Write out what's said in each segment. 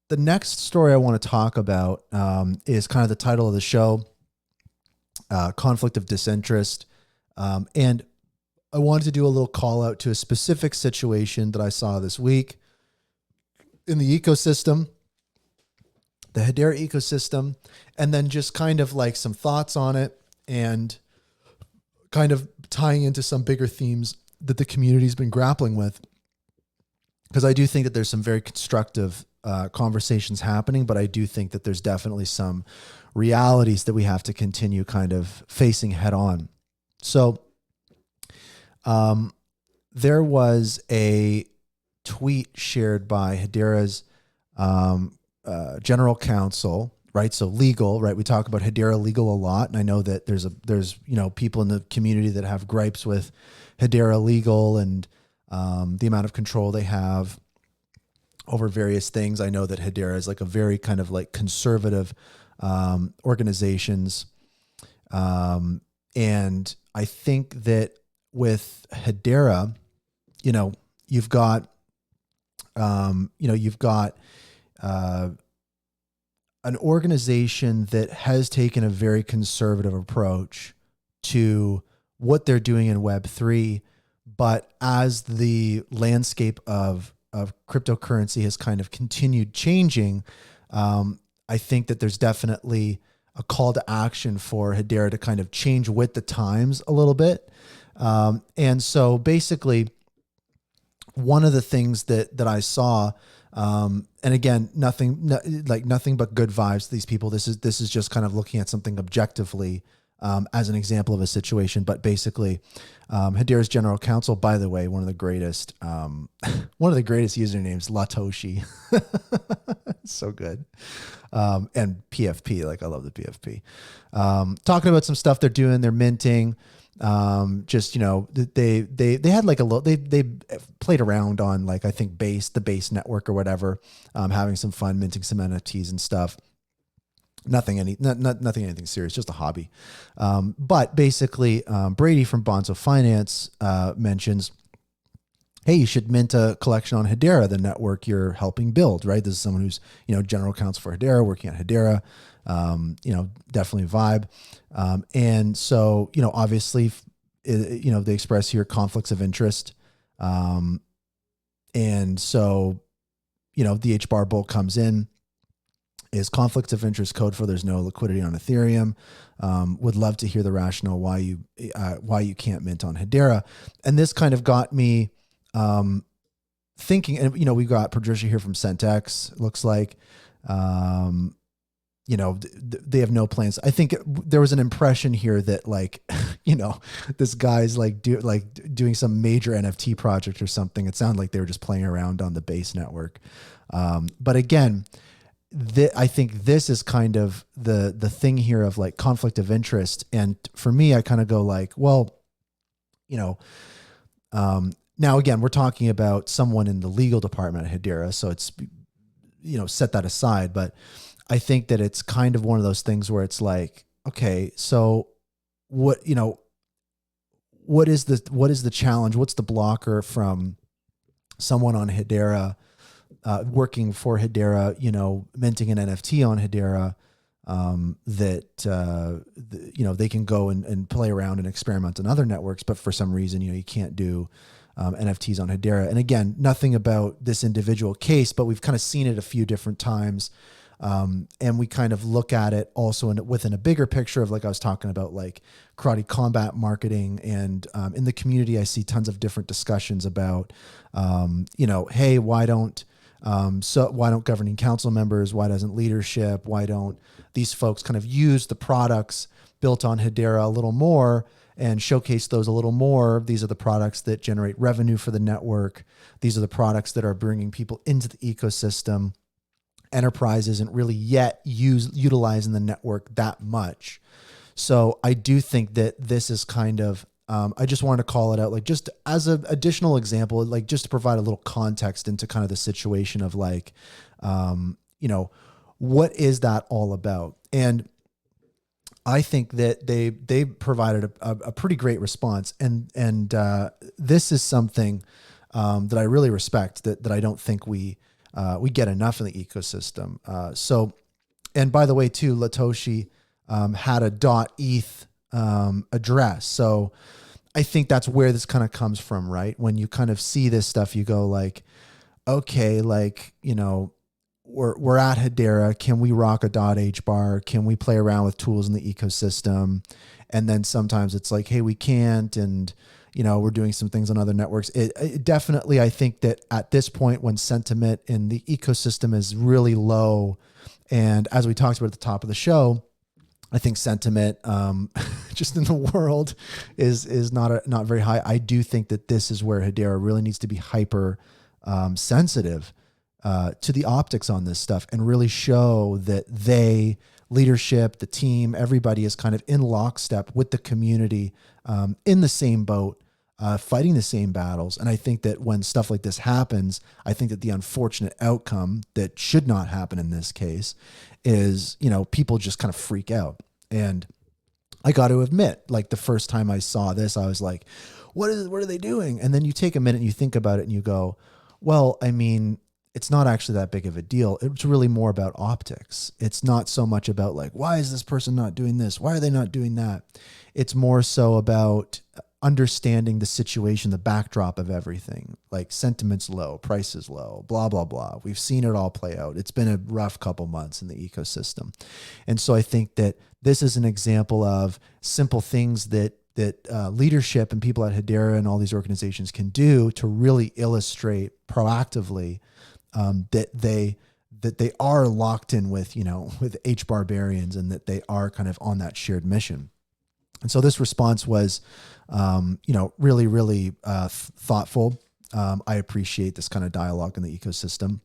the next story I want to talk about is kind of the title of the show, Conflict of Disinterest. And I wanted to do a little call out to a specific situation that I saw this week in the ecosystem, the Hedera ecosystem, and then just kind of like some thoughts on it and kind of tying into some bigger themes that the community's been grappling with. Because I do think that there's some very constructive conversations happening, but I do think that there's definitely some realities that we have to continue kind of facing head on. So there was a tweet shared by Hedera's general counsel, right? So legal, right? We talk about Hedera legal a lot. And I know that there's people in the community that have gripes with Hedera legal and the amount of control they have over various things. I know that Hedera is like a very kind of like conservative organizations. And I think that with Hedera, you've got an organization that has taken a very conservative approach to what they're doing in Web3. But as the landscape of cryptocurrency has kind of continued changing, I think that there's definitely a call to action for Hedera to kind of change with the times a little bit. And so basically, one of the things that I saw, and again, nothing but good vibes to these people. This is just kind of looking at something objectively as an example of a situation. But basically, Hedera's general counsel, by the way, one of the greatest usernames, Latoshi. So good. And PFP, like I love the PFP. Talking about some stuff they're doing, they're minting. They had like they played around on like, I think the base network or whatever, having some fun, minting some NFTs and stuff. Nothing anything serious, just a hobby. But basically, Brady from Bonzo Finance mentions, hey, you should mint a collection on Hedera, the network you're helping build, right? This is someone who's, general counsel for Hedera, working at Hedera, definitely vibe. And so, obviously, they express here conflicts of interest. And so, the HBAR bull comes in, is conflicts of interest code for there's no liquidity on Ethereum. Would love to hear the rationale why you can't mint on Hedera. And this kind of got me thinking, and we've got Patricia here from Centex. It looks like, they have no plans. I think there was an impression here that like, this guy's like doing some major NFT project or something. It sounded like they were just playing around on the base network. But again, I think this is kind of the thing here of like conflict of interest. And for me, I kind of go like, well, now again, we're talking about someone in the legal department at Hedera. So it's, set that aside. But I think that it's kind of one of those things where it's like, okay, so what is the challenge? What's the blocker from someone on Hedera, working for Hedera, minting an NFT on Hedera, that they can go and play around and experiment on other networks, but for some reason, you can't do NFTs on Hedera. And again, nothing about this individual case, but we've kind of seen it a few different times. And we kind of look at it also within a bigger picture of, like I was talking about, like karate combat marketing. And in the community, I see tons of different discussions about, hey, why don't governing council members, why doesn't leadership, why don't these folks kind of use the products built on Hedera a little more and showcase those a little more? These are the products that generate revenue for the network. These are the products that are bringing people into the ecosystem. Enterprise isn't really yet utilizing the network that much. So I do think that this is kind of, I just wanted to call it out, like just as an additional example, like just to provide a little context into kind of the situation of like, what is that all about? And I think that they provided a pretty great response. And this is something that I really respect, that I don't think we we get enough in the ecosystem. And by the way, too, Latoshi had a .eth address. So I think that's where this kind of comes from, right? When you kind of see this stuff, you go like, okay, like, we're at Hedera. Can we rock a .HBAR? Can we play around with tools in the ecosystem? And then sometimes it's like, hey, we can't. And, we're doing some things on other networks. It definitely, I think that at this point when sentiment in the ecosystem is really low, and as we talked about at the top of the show, I think sentiment just in the world is not very high. I do think that this is where Hedera really needs to be hyper sensitive to the optics on this stuff and really show that leadership, the team, everybody is kind of in lockstep with the community, in the same boat, fighting the same battles. And I think that when stuff like this happens, I think that the unfortunate outcome that should not happen in this case is, people just kind of freak out. And I got to admit, like the first time I saw this, I was like, what are they doing? And then you take a minute and you think about it and you go, well, I mean, it's not actually that big of a deal. It's really more about optics. It's not so much about like, why is this person not doing this? Why are they not doing that? It's more so about understanding the situation, the backdrop of everything, like sentiment's low, price is low, blah, blah, blah. We've seen it all play out. It's been a rough couple months in the ecosystem. And so I think that this is an example of simple things that leadership and people at Hedera and all these organizations can do to really illustrate proactively that they are locked in with, with HBARbarians, and that they are kind of on that shared mission. And so this response was, really, really thoughtful. I appreciate this kind of dialogue in the ecosystem.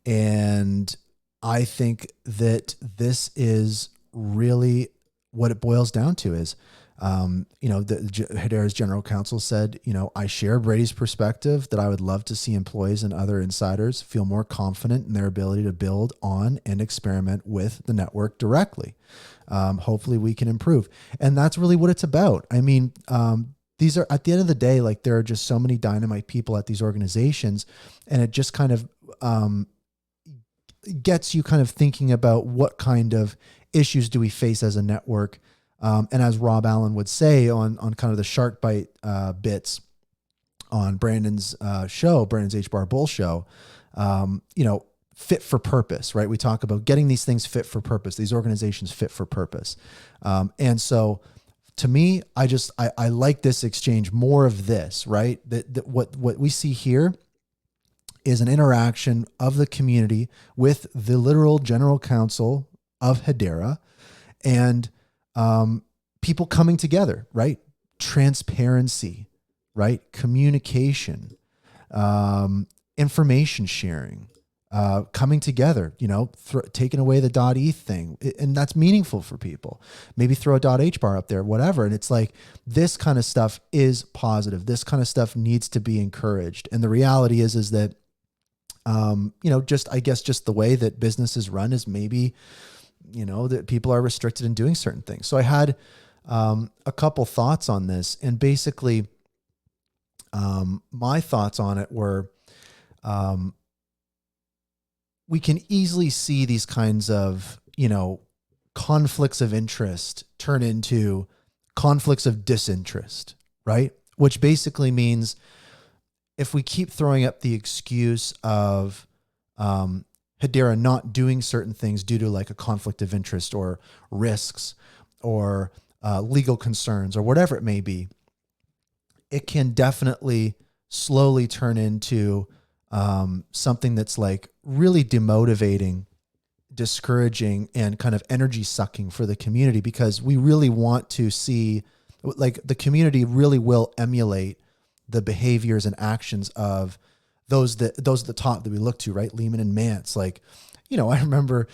And I think that this is really what it boils down to is, Hedera's general counsel said, I share Brady's perspective that I would love to see employees and other insiders feel more confident in their ability to build on and experiment with the network directly. Hopefully we can improve. And that's really what it's about. I mean, these are, at the end of the day, like there are just so many dynamite people at these organizations, and it just kind of gets you kind of thinking about what kind of issues do we face as a network. And as Rob Allen would say on kind of the Shark Bite bits on Brandon's show, Brandon's HBAR Bull show, fit for purpose, right? We talk about getting these things fit for purpose, these organizations fit for purpose. And so to me, I like this exchange, more of this, right? That what we see here is an interaction of the community with the literal general counsel of Hedera, and people coming together, right? Transparency, right? Communication, information sharing, coming together, taking away the .eth thing. And that's meaningful for people. Maybe throw a .HBAR up there, whatever. And it's like, this kind of stuff is positive. This kind of stuff needs to be encouraged. And the reality is that, just the way that business is run is maybe, that people are restricted in doing certain things. So I had a couple thoughts on this, and basically my thoughts on it were, we can easily see these kinds of, conflicts of interest turn into conflicts of disinterest, right? Which basically means if we keep throwing up the excuse of Hedera not doing certain things due to like a conflict of interest or risks or legal concerns or whatever it may be, it can definitely slowly turn into something that's like really demotivating, discouraging, and kind of energy sucking for the community, because we really want to see, like, the community really will emulate the behaviors and actions of those at the top that we look to, right? Lehman and Mance. Like, I remember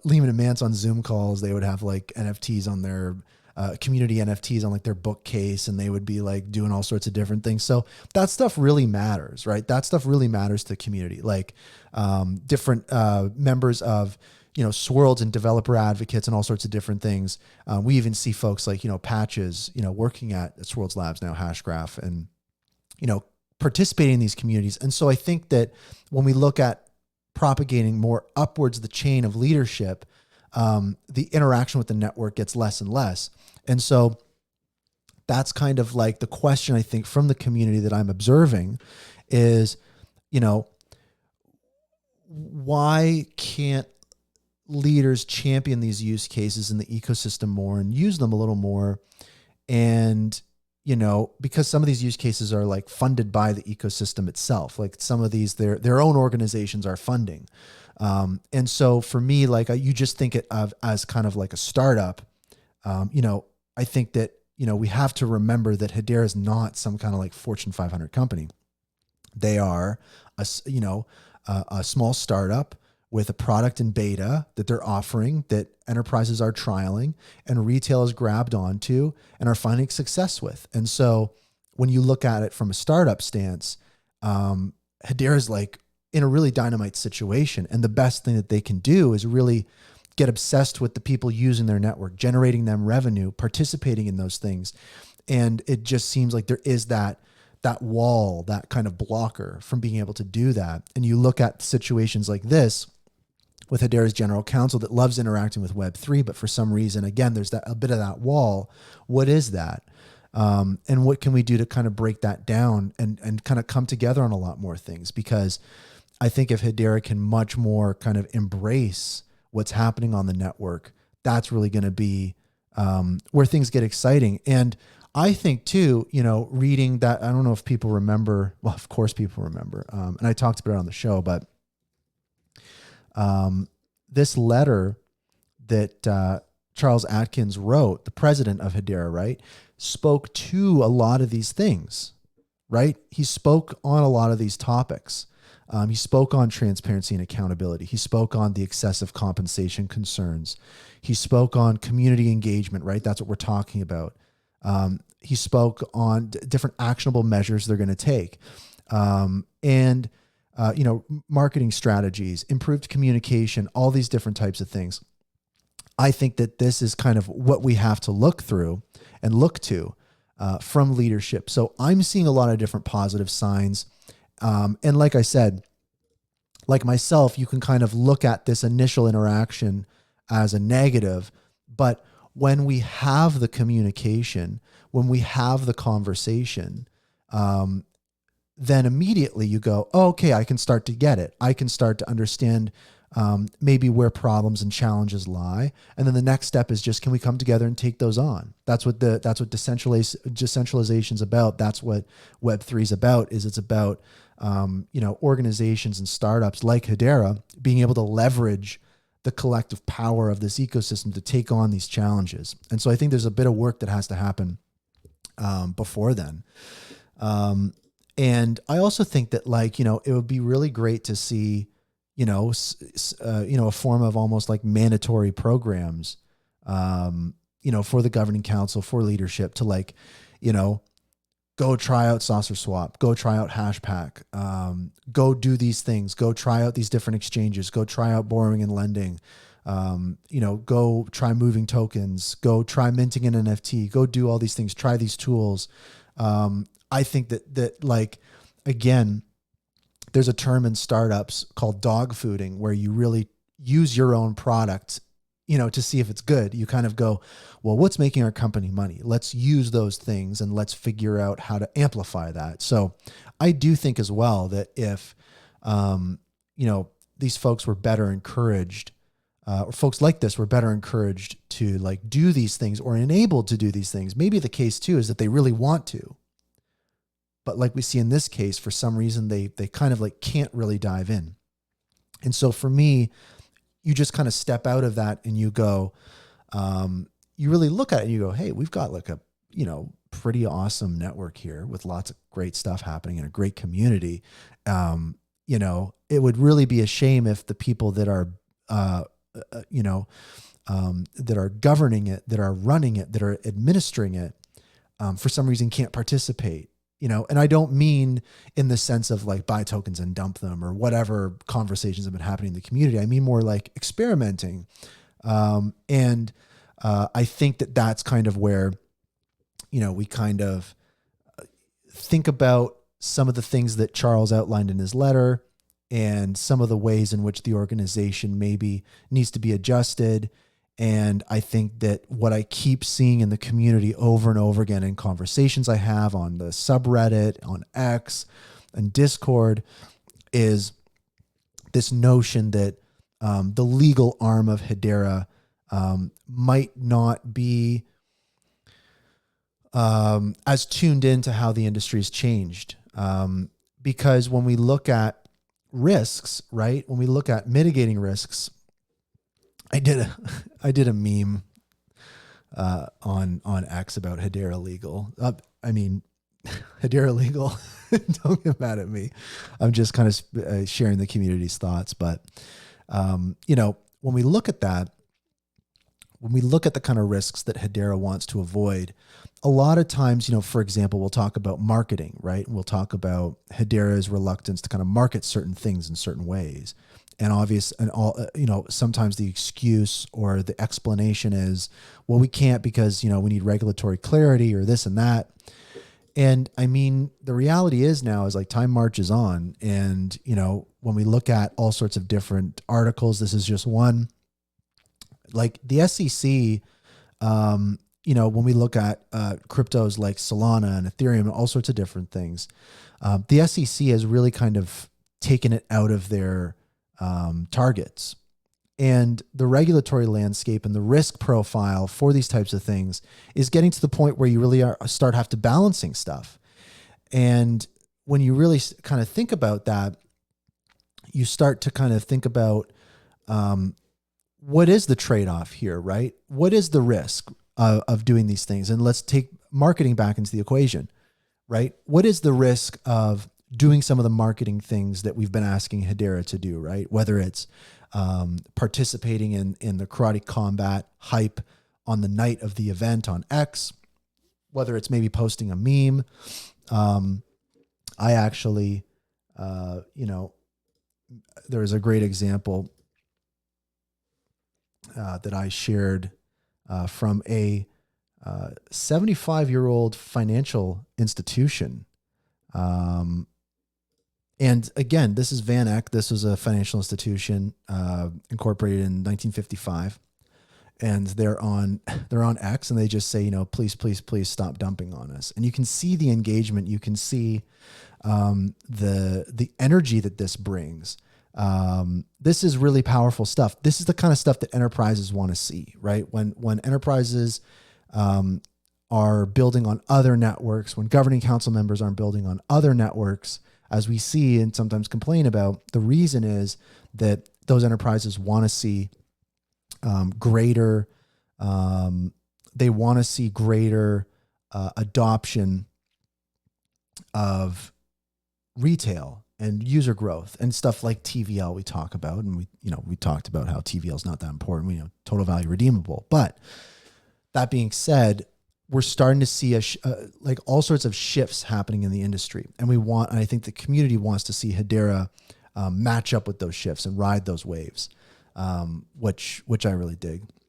Lehman and Mance on Zoom calls, they would have like NFTs on their community NFTs on like their bookcase, and they would be like doing all sorts of different things. So that stuff really matters, right? That stuff really matters to the community. Like different members of, Swirlds and developer advocates and all sorts of different things. We even see folks like, Patches, working at Swirlds Labs now, Hashgraph, and, participating in these communities. And so I think that when we look at propagating more upwards the chain of leadership, the interaction with the network gets less and less. And so that's kind of like the question, I think, from the community that I'm observing is, why can't leaders champion these use cases in the ecosystem more and use them a little more? And, because some of these use cases are like funded by the ecosystem itself, like some of these, their own organizations are funding. And so for me, like you just think of as kind of like a startup. I think that, we have to remember that Hedera is not some kind of like Fortune 500 company. They are a small startup with a product in beta that they're offering, that enterprises are trialing and retail is grabbed onto and are finding success with. And so when you look at it from a startup stance, Hedera is like in a really dynamite situation. And the best thing that they can do is really get obsessed with the people using their network, generating them revenue, participating in those things. And it just seems like there is that wall, that kind of blocker from being able to do that. And you look at situations like this with Hedera's general counsel that loves interacting with Web3, but for some reason, again, there's a bit of that wall. What is that? And what can we do to kind of break that down and kind of come together on a lot more things? Because I think if Hedera can much more kind of embrace what's happening on the network, that's really going to be where things get exciting. And I think too, reading that, I don't know if people remember, well, of course people remember, and I talked about it on the show, but this letter that Charles Atkins wrote, the president of Hedera, right, spoke to a lot of these things, right? He spoke on a lot of these topics. He spoke on transparency and accountability. He spoke on the excessive compensation concerns. He spoke on community engagement, right? That's what we're talking about. He spoke on different actionable measures they're going to take. And marketing strategies, improved communication, all these different types of things. I think that this is kind of what we have to look through and look to from leadership. So I'm seeing a lot of different positive signs. And like I said, like myself, you can kind of look at this initial interaction as a negative, but when we have the communication, when we have the conversation, then immediately you go, oh, okay, I can start to get it. I can start to understand maybe where problems and challenges lie. And then the next step is just, can we come together and take those on? That's what decentralization is about. That's what Web3 is about, it's about, organizations and startups like Hedera being able to leverage the collective power of this ecosystem to take on these challenges. And so I think there's a bit of work that has to happen before then. And I also think that it would be really great to see, a form of almost like mandatory programs, for the governing council, for leadership to go try out Saucer Swap, go try out Hashpack, go do these things, go try out these different exchanges, go try out borrowing and lending, go try moving tokens, go try minting an NFT, go do all these things, try these tools. I think that again, there's a term in startups called dog fooding, where you really use your own product, to see if it's good. You kind of go, well, what's making our company money? Let's use those things and let's figure out how to amplify that. So I do think as well that if, these folks were better encouraged, or folks like this were better encouraged to do these things or enabled to do these things, maybe the case too is that they really want to. But like we see in this case, for some reason, they kind of can't really dive in. And so for me, you just kind of step out of that and you go, you really look at it and you go, hey, we've got a, pretty awesome network here with lots of great stuff happening in a great community. It would really be a shame if the people that are, that are governing it, that are running it, that are administering it, for some reason can't participate. And I don't mean in the sense of buy tokens and dump them or whatever conversations have been happening in the community. I mean more experimenting. And I think that that's kind of where, we kind of think about some of the things that Charles outlined in his letter and some of the ways in which the organization maybe needs to be adjusted. And I think that what I keep seeing in the community over and over again in conversations I have on the subreddit, on X, and Discord is this notion that the legal arm of Hedera might not be as tuned into how the industry's changed. Because when we look at risks, right? When we look at mitigating risks, I did a meme on X about Hedera legal. Hedera legal. Don't get mad at me. I'm just kind of sharing the community's thoughts. But when we look at that, when we look at the kind of risks that Hedera wants to avoid, a lot of times, for example, we'll talk about marketing, right? We'll talk about Hedera's reluctance to kind of market certain things in certain ways. And sometimes the excuse or the explanation is, well, we can't because, we need regulatory clarity or this and that. And I mean, the reality is now is like time marches on. And, when we look at all sorts of different articles, this is just one, like the SEC, when we look at cryptos like Solana and Ethereum and all sorts of different things, the SEC has really kind of taken it out of their targets. And the regulatory landscape and the risk profile for these types of things is getting to the point where you really have to balancing stuff. And when you really kind of think about that, you start to kind of think about what is the trade-off here, right? What is the risk of doing these things? And let's take marketing back into the equation, right? What is the risk of doing some of the marketing things that we've been asking Hedera to do, right? Whether it's participating in the karate combat hype on the night of the event on X, whether it's maybe posting a meme. I actually, there was a great example that I shared from a 75-year-old financial institution. And again, this is Van Eck. This was a financial institution incorporated in 1955, and they're on X, and they just say, please, please, please stop dumping on us. And you can see the engagement. You can see the energy that this brings. This is really powerful stuff. This is the kind of stuff that enterprises want to see, right? When enterprises are building on other networks, when governing council members aren't building on other networks, as we see and sometimes complain about, the reason is that those enterprises want to see greater adoption of retail and user growth and stuff like TVL we talk about. And we talked about how TVL is not that important. We know total value redeemable. But that being said, we're starting to see like all sorts of shifts happening in the industry. And I think the community wants to see Hedera match up with those shifts and ride those waves, which I really dig.